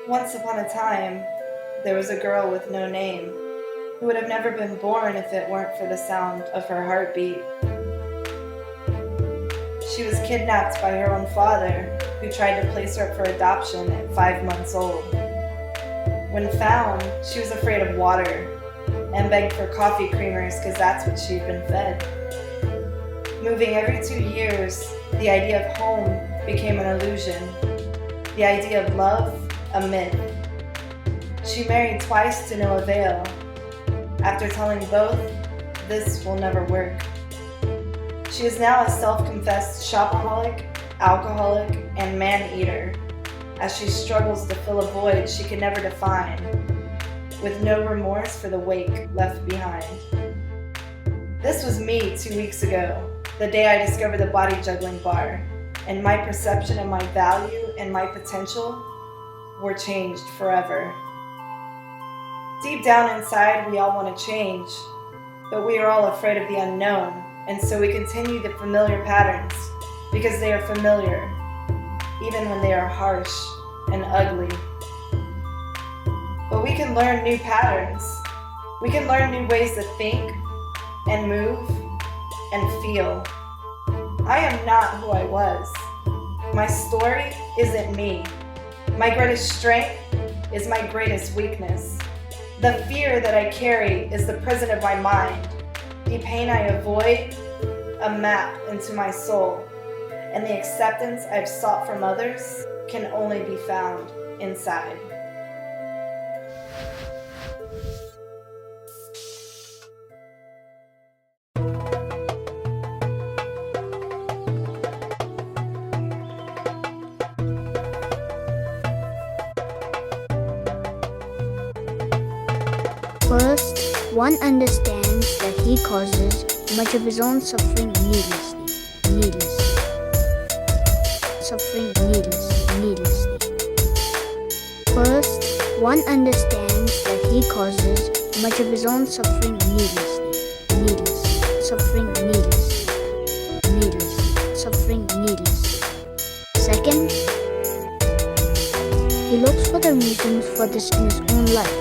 Once upon a time, there was a girl with no name who would have never been born if it weren't for the sound of her heartbeat. She was kidnapped by her own father, who tried to place her up for adoption at 5 months old. When found, she was afraid of water and begged for coffee creamers because that's what she'd been fed. Moving every 2 years, the idea of home became an illusion. The idea of love, a myth. She married twice to no avail. After telling both, this will never work. She is now a self-confessed shopaholic, alcoholic, and man-eater, as she struggles to fill a void she can never define, with no remorse for the wake left behind. This was me 2 weeks ago, the day I discovered the BodyJuggling bar, and my perception of my value and my potential were changed forever. Deep down inside, we all want to change, but we are all afraid of the unknown, and so we continue the familiar patterns because they are familiar, even when they are harsh and ugly. But we can learn new patterns. We can learn new ways to think and move and feel. I am not who I was. My story isn't me. My greatest strength is my greatest weakness. The fear that I carry is the prison of my mind. The pain I avoid, a map into my soul. And the acceptance I've sought from others can only be found inside. First, one understands that he causes much of his own suffering needlessly. Suffering needlessly. First, one understands that he causes much of his own suffering needlessly. Suffering needlessly. Second, he looks for the reasons for this in his own life.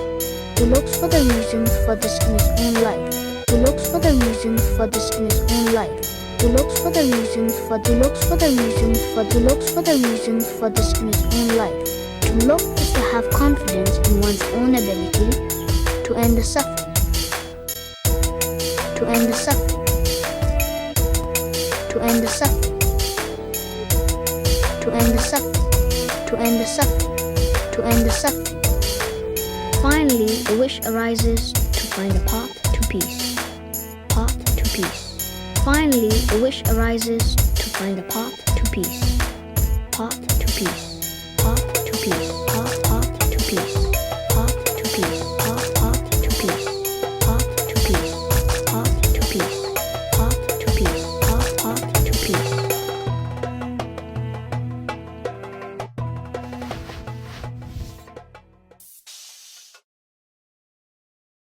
He looks for the reasons for this in his own life. He looks for the reasons for this in his own life. He looks for the reasons for he looks for the reasons for he looks for the reasons for this in his own life. To look is to have confidence in one's own ability to end the suffering. To end the suffering. To end the suffering. To end the suffering. To end the suffering. To end the suffering. Finally, the wish arises to find a path to peace. Path to peace. Finally, the wish arises to find a path to peace. Path to peace. Path to peace. Path